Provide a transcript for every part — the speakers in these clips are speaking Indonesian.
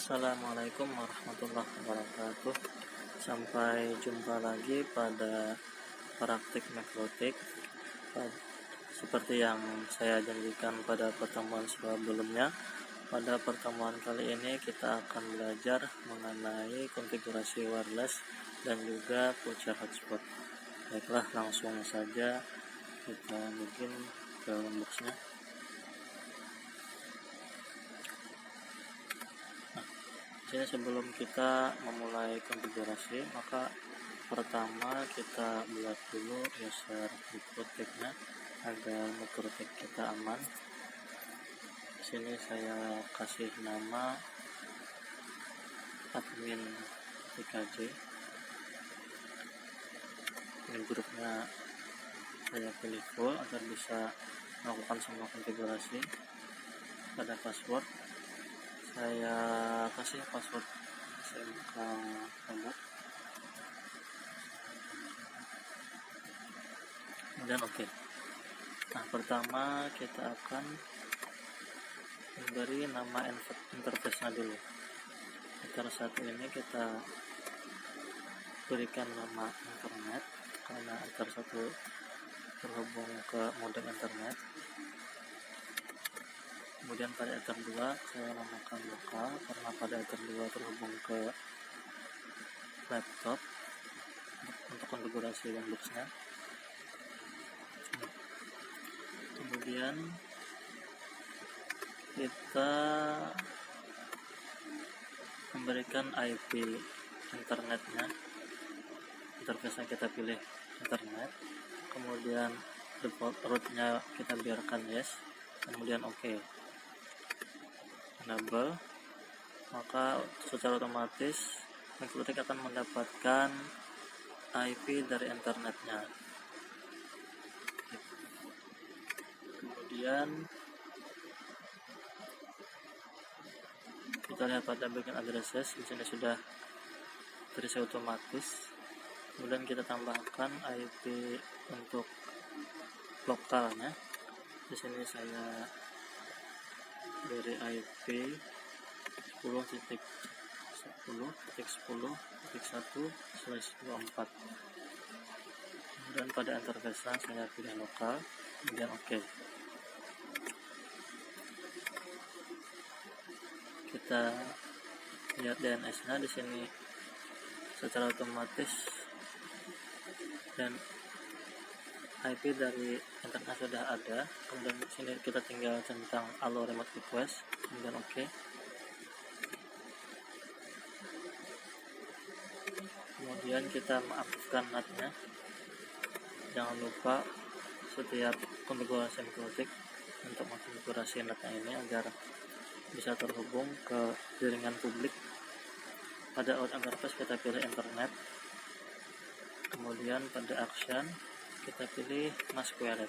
Assalamualaikum warahmatullahi wabarakatuh. Sampai jumpa lagi pada praktik Makrotik. Seperti yang saya janjikan pada pertemuan sebelumnya, pada pertemuan kali ini kita akan belajar mengenai konfigurasi wireless dan juga voucher hotspot. Baiklah, langsung saja kita bikin ke boxnya. Jadi sebelum kita memulai konfigurasi, maka pertama kita buat dulu user Makrotiknya agar Makrotik kita aman. Di sini saya kasih nama admin TKJ. Ini grupnya saya pilih full agar bisa melakukan semua konfigurasi. Pada password saya kasih password SMK Lombok, kemudian oke. Nah, pertama kita akan memberi nama interface-nya dulu. Agar saat ini kita berikan nama internet karena Ether 1 terhubung ke modem internet. Kemudian pada Ether 2 saya namakan lokal karena pada Ether 2 terhubung ke laptop untuk konfigurasi dan boxnya. Kemudian kita memberikan IP internetnya, interface-nya kita pilih internet, kemudian default root-nya kita biarkan yes, kemudian oke. Enable, maka secara otomatis Makrotik akan mendapatkan IP dari internetnya. Kemudian kita lihat pada bagian addresses, di sini sudah terisi otomatis. Kemudian kita tambahkan IP untuk lokalnya. Di sini saya beri IP 10.10.10.1/24. Kemudian pada interface saya pilih lokal, kemudian oke. Kita lihat DNS-nya di sini secara otomatis dan IP dari internet sudah ada. Kemudian di sini kita tinggal centang allow remote request, kemudian oke. Kemudian kita mengaktifkan NAT-nya. Jangan lupa setiap konfigurasi Makrotik untuk mengkonfigurasi NAT-nya ini agar bisa terhubung ke jaringan publik. Pada out interface kita pilih internet, kemudian pada action kita pilih mask query,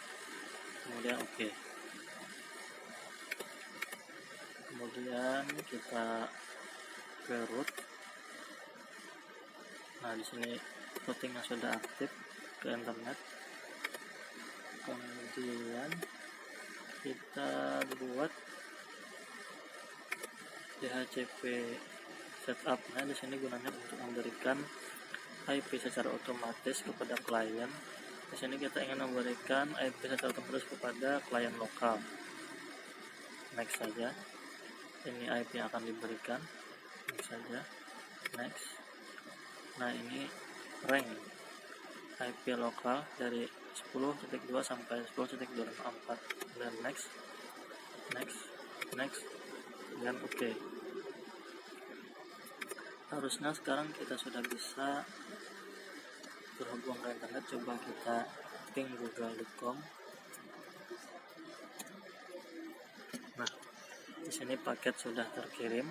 kemudian oke. Kemudian kita ke root. Nah, di sini routingnya sudah aktif ke internet. Kemudian kita buat DHCP setup-nya. Di sini gunanya untuk memberikan IP secara otomatis kepada klien. Di sini kita ingin memberikan IP secara otomatis kepada klien lokal. Next saja. Ini IP yang akan diberikan. Next saja. Next. Nah, ini rank IP lokal dari 10.2 sampai 10.254. Dan next, dan oke. Harusnya sekarang kita sudah bisa terhubung ke internet. Coba kita ping google.com. Nah, di sini paket sudah terkirim.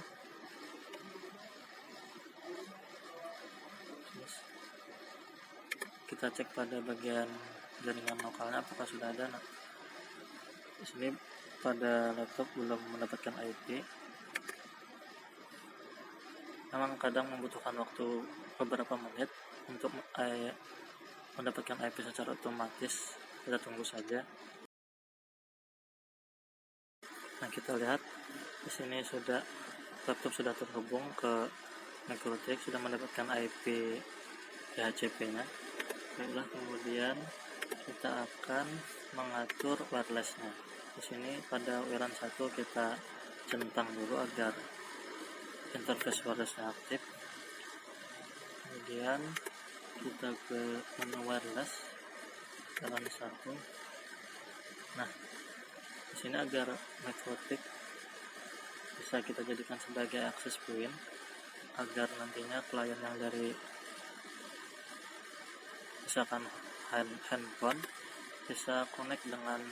Kita cek pada bagian jaringan lokalnya apakah sudah ada. Nah, di sini pada laptop belum mendapatkan IP. Memang kadang membutuhkan waktu beberapa menit untuk mendapatkan IP secara otomatis. Kita tunggu saja. Nah, kita lihat di sini sudah laptop sudah terhubung ke MikroTik, sudah mendapatkan IP DHCP-nya. Baiklah, kemudian kita akan mengatur wireless-nya. Di sini pada WLAN 1 kita centang dulu agar interface wireless-nya aktif. Kemudian kita ke menu wireless WLAN 1. Nah, di sini agar MikroTik bisa kita jadikan sebagai access point agar nantinya klien yang dari misalkan handphone bisa connect dengan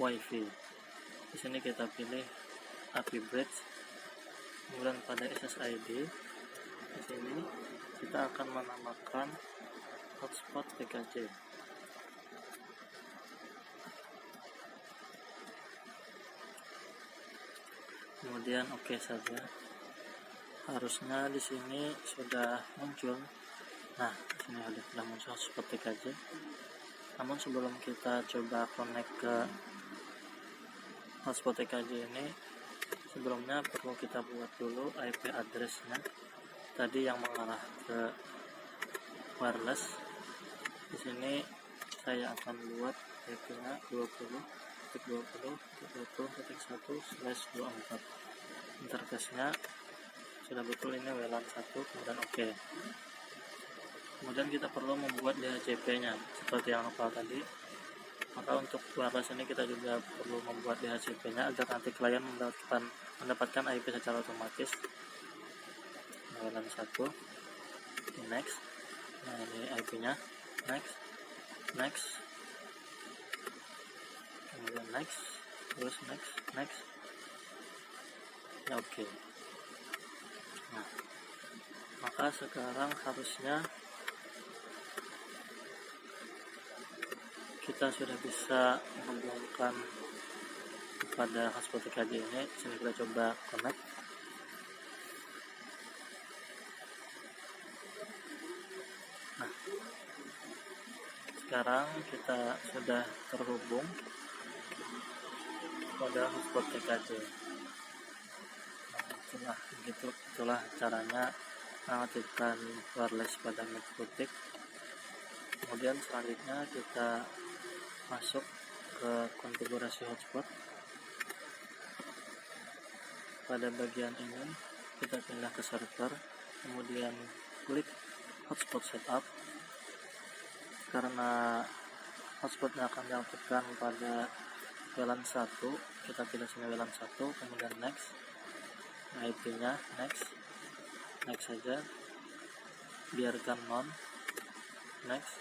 WiFi. Di sini kita pilih API Bridge, kemudian pada SSID di sini kita akan menamakan hotspot TKJ. Kemudian oke saja. Harusnya di sini sudah muncul. Nah, di sini sudah muncul hotspot TKJ. Namun sebelum kita coba connect ke hotspot TKJ ini, sebelumnya perlu kita buat dulu IP address-nya tadi yang mengarah ke wireless. Di sini saya akan buat IP-nya 20.20.20.1/24. Interface-nya sudah betul, ini WLAN 1, kemudian oke. Kemudian kita perlu membuat DHCP-nya seperti yang hafal tadi. Maka untuk wireless ini kita juga perlu membuat DHCP-nya agar nanti klien mendapatkan IP secara otomatis. WLAN 1, next. Nah, ini IP-nya, next, kemudian next, terus next. Ya, oke. Nah, maka sekarang harusnya kita sudah bisa menghubungkan pada hotspot TKJ ini. Sini kita coba connect. Nah, sekarang kita sudah terhubung pada hotspot TKJ. Nah, itulah caranya mengaktifkan wireless pada MikroTik. Kemudian selanjutnya kita masuk ke konfigurasi hotspot. Pada bagian ini kita pindah ke server, kemudian klik hotspot setup. Karena hotspotnya akan diaktifkan pada WLAN 1, kita pilih sini WLAN 1, kemudian next. IP-nya next saja, biarkan non, next.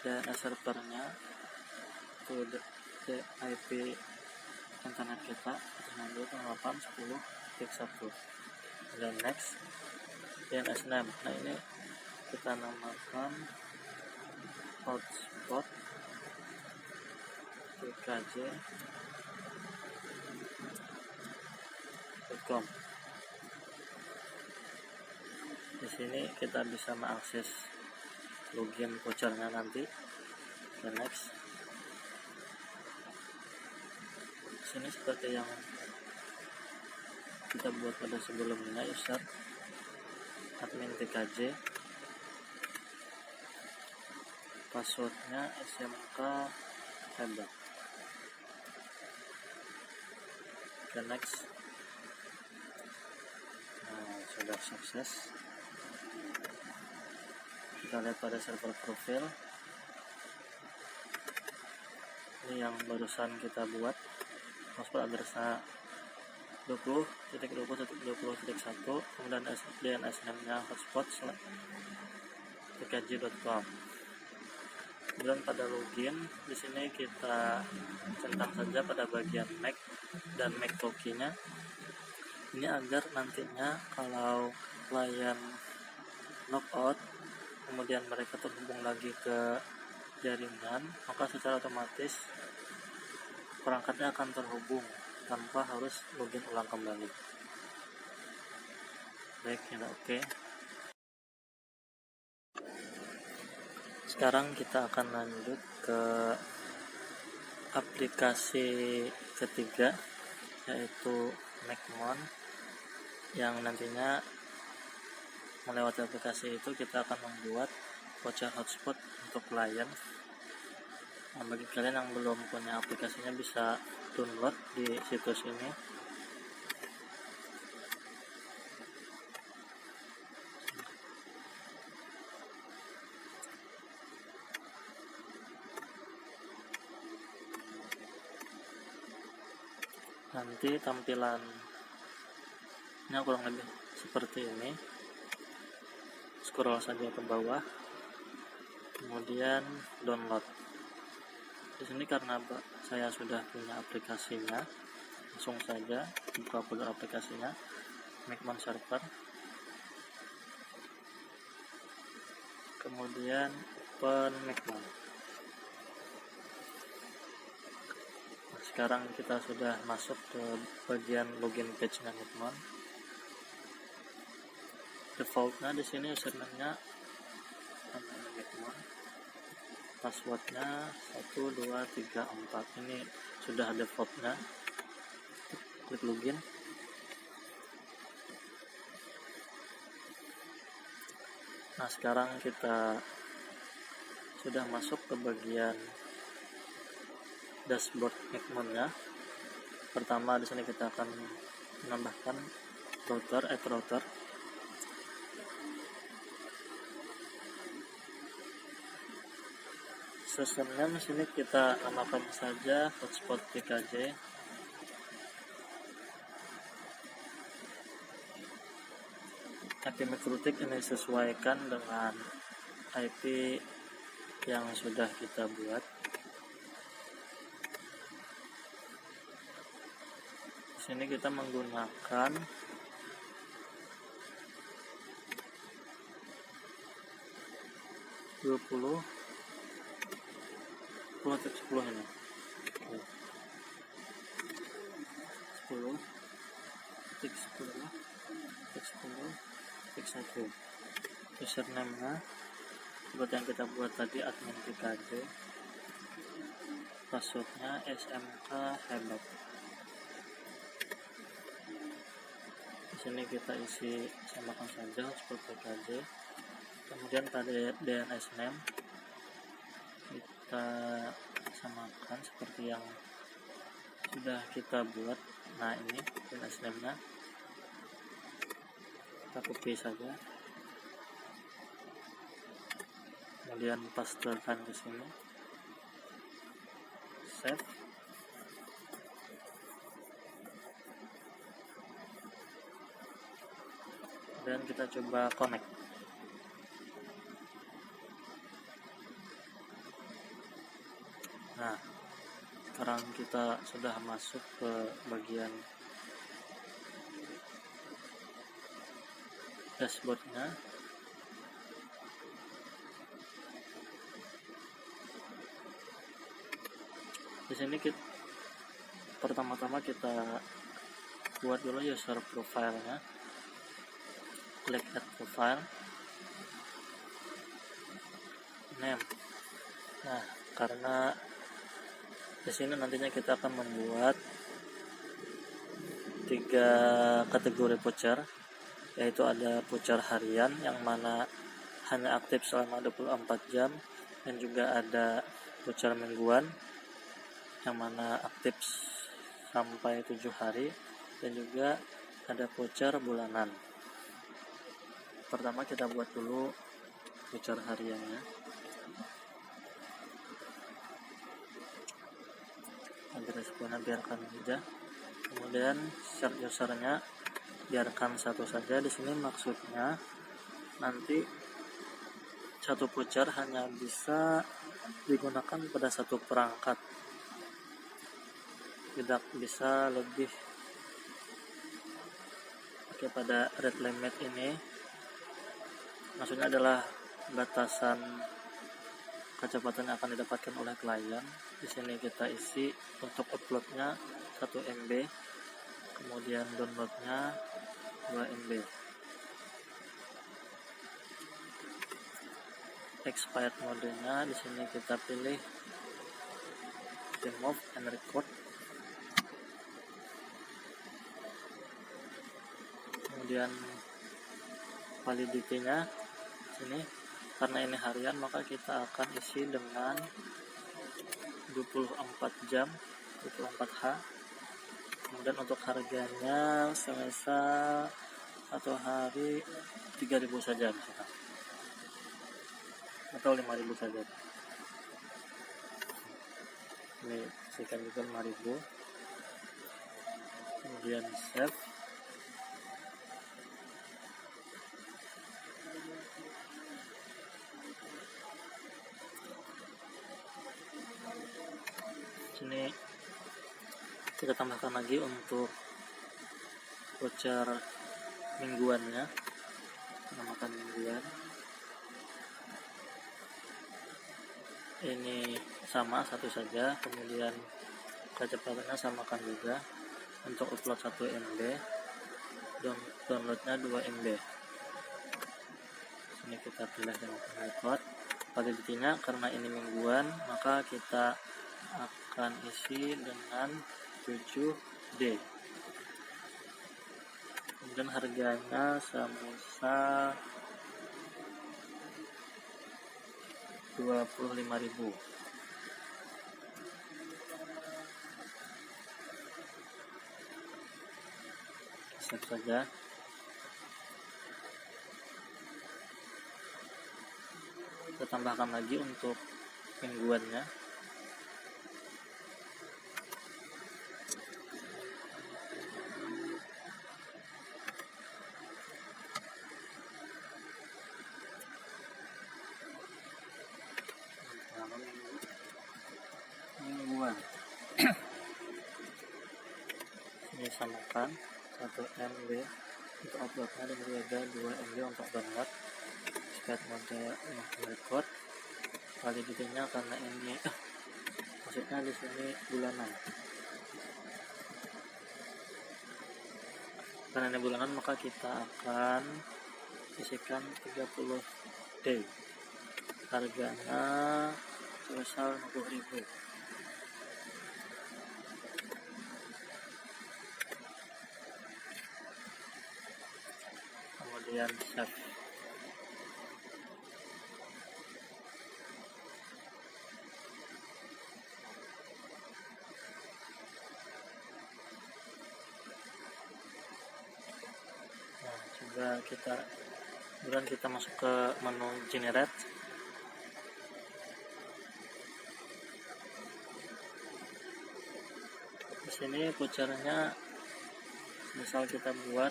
DNS servernya itu IP internet kita 192.8.10.1, dan next. DNS name, nah ini kita namakan hotspot TKJ.com. Di sini kita bisa mengakses login vouchernya nanti. Dan next. Di sini seperti yang kita buat pada sebelumnya, user admin TKJ, passwordnya SMK hebat. Dan next. Nah, sudah sukses. Kita lihat pada server profil. Ini yang barusan kita buat, hotspot address-nya 20.20.20.1, kemudian DNS name-nya hotspot tkj.com. Kemudian pada login, di sini kita centang saja pada bagian MAC dan MAC token-nya. Ini agar nantinya kalau klien logout, kemudian mereka terhubung lagi ke jaringan, maka secara otomatis perangkatnya akan terhubung tanpa harus login ulang kembali. Baik, ya, oke. Sekarang kita akan lanjut ke aplikasi ketiga, yaitu Macmon, yang nantinya melewati aplikasi itu kita akan membuat voucher hotspot untuk klien. Nah, bagi kalian yang belum punya aplikasinya bisa download di situs ini. Nanti tampilannya kurang lebih seperti ini. Scroll saja ke bawah, kemudian download. Di sini karena saya sudah punya aplikasinya, langsung saja buka folder aplikasinya, Macmon Server, kemudian open Macmon. Nah, sekarang kita sudah masuk ke bagian login page-nya Macmon. Defaultnya di sini username-nya Macmon, passwordnya 1234. Ini sudah defaultnya. Klik login. Nah, sekarang kita sudah masuk ke bagian dashboard Macmon-nya. Pertama di sini kita akan menambahkan router. System name sini kita namakan saja hotspot PKJ. IP McRoutic ini sesuaikan dengan IP yang sudah kita buat. Di sini kita menggunakan .10 ini 10.10.1. Username-nya seperti yang kita buat tadi, admin PKJ. Passwordnya SMK hebat. Di sini kita isi samakan saja hotspot PKJ. Kemudian pada DNS name kita samakan seperti yang sudah kita buat. Nah, ini DNS name-nya kita copy saja, kemudian pastekan ke sini, save. Dan kita coba connect. Nah, sekarang kita sudah masuk ke bagian dashboardnya. Di sini pertama-tama kita buat dulu user profile-nya. Klik add profile, name. Nah, karena di sini nantinya kita akan membuat 3 kategori voucher, yaitu ada voucher harian yang mana hanya aktif selama 24 jam, dan juga ada voucher mingguan yang mana aktif sampai 7 hari, dan juga ada voucher bulanan. Pertama kita buat dulu voucher hariannya. Responnya biarkan saja. Kemudian share usernya biarkan satu saja. Di sini maksudnya nanti satu voucher hanya bisa digunakan pada satu perangkat, tidak bisa lebih. Oke, pada rate limit ini maksudnya adalah batasan kecepatan yang akan didapatkan oleh klien. Di sini kita isi untuk uploadnya 1 MB, kemudian downloadnya 2 MB. Expired modenya di sini kita pilih remove and record. Kemudian validity-nya sini, karena ini harian maka kita akan isi dengan 24 jam, 24H. Kemudian untuk harganya semisal satu hari 3.000 saja misalkan, atau 5.000 saja. Ini isikan juga 5.000. Kemudian save. Sini kita tambahkan lagi untuk voucher mingguannya, namakan mingguan. Ini sama, satu saja. Kemudian kecepatannya samakan juga. Untuk upload 1 MB, downloadnya 2 MB. Ini kita pilih yang record. Validity-nya karena ini mingguan maka kita akan isi dengan 7D. Kemudian harganya semisal 25.000. Save saja. Kita tambahkan lagi untuk mingguannya. Mingguan. Ini samakan 1 MB untuk uploadnya dan juga 2 MB untuk download. Skype mode record. Validity-nya karena ini maksudnya di sini bulanan. Karena ini bulanan maka kita akan isikan 30 day. Harganya sebesar 50.000. Kemudian save. Nah, coba kita masuk ke menu generate. Di sini vouchernya misal kita buat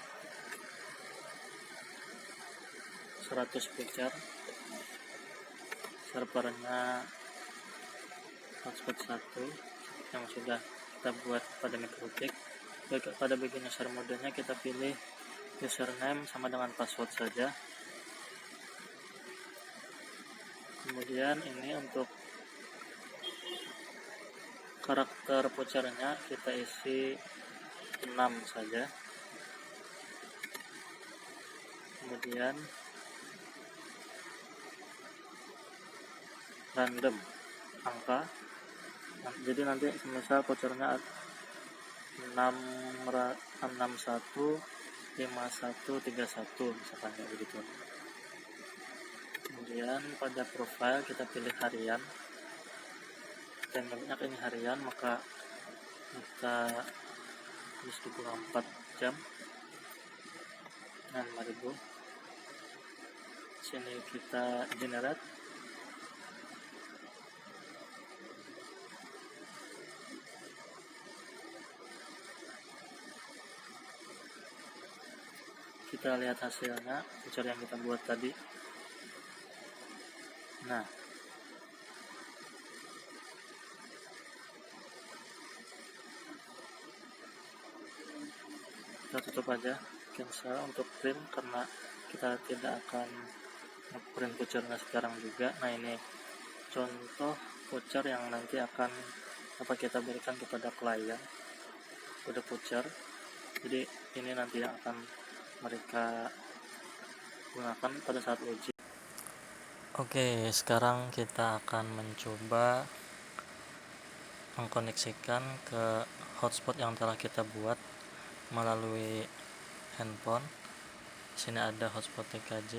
100 voucher, servernya hotspot 1 yang sudah kita buat pada Mikrotik. Pada bagian user modenya kita pilih username sama dengan password saja. Kemudian ini untuk karakter vouchernya kita isi 6 saja. Kemudian random angka, jadi nanti semisal vouchernya 61515131 misalkan kayak begitu. Kemudian pada profile kita pilih harian, temanya ini harian maka kita tulis 24 jam dan 5.000. Sini kita generate. Kita lihat hasilnya, voucher yang kita buat tadi. Nah, kita tutup aja, cancel untuk print karena kita tidak akan print vouchernya sekarang juga. Nah, ini contoh voucher yang nanti akan kita berikan kepada klien, kode voucher. Jadi ini nanti yang akan mereka gunakan pada saat uji. Oke, sekarang kita akan mencoba mengkoneksikan ke hotspot yang telah kita buat melalui handphone. Di sini ada hotspot TKJ,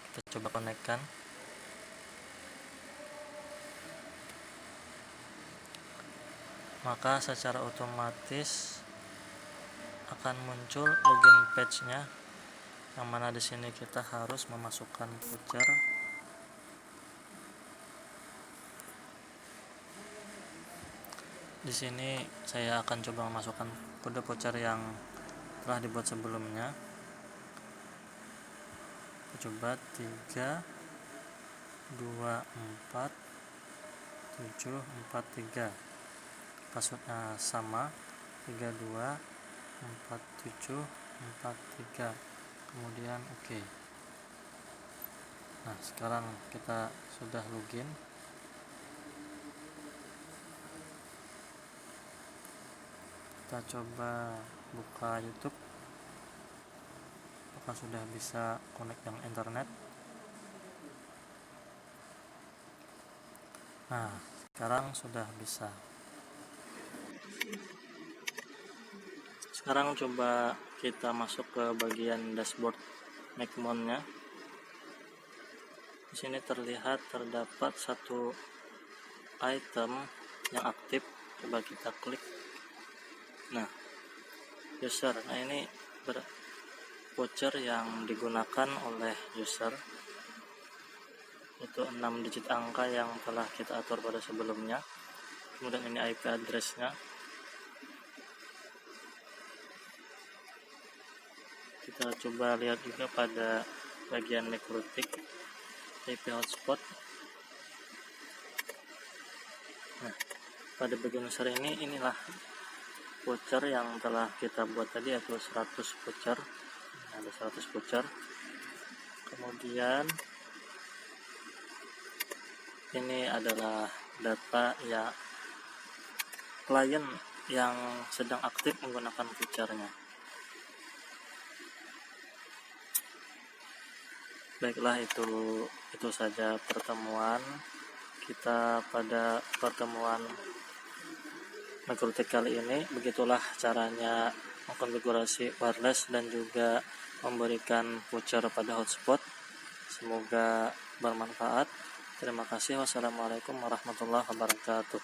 kita coba konekkan. Maka secara otomatis akan muncul login page-nya, yang mana di sini kita harus memasukkan voucher. Di sini saya akan coba memasukkan kode voucher yang telah dibuat sebelumnya. Coba 3 2 4 7 4 3, passwordnya sama 3 2 4 7 4 3, kemudian oke. Nah, sekarang kita sudah login. Kita coba buka YouTube, apakah sudah bisa connect dengan internet. Nah, sekarang sudah bisa. Sekarang coba kita masuk ke bagian dashboard Macmon-nya. Di sini terdapat satu item yang aktif. Coba kita klik. Nah, user. Nah, ini voucher yang digunakan oleh user. Itu 6 digit angka yang telah kita atur pada sebelumnya. Kemudian ini IP address-nya. Kita coba lihat juga pada bagian nekrotik IP hotspot. Nah, pada bagian user inilah voucher yang telah kita buat tadi, yaitu 100 voucher. Ada 100 voucher. Kemudian ini adalah data ya klien yang sedang aktif menggunakan vouchernya. Baiklah, itu saja pertemuan kita pada pertemuan nekrotik kali ini. Begitulah caranya mengkonfigurasi wireless dan juga memberikan voucher pada hotspot. Semoga bermanfaat. Terima kasih. Wassalamualaikum warahmatullahi wabarakatuh.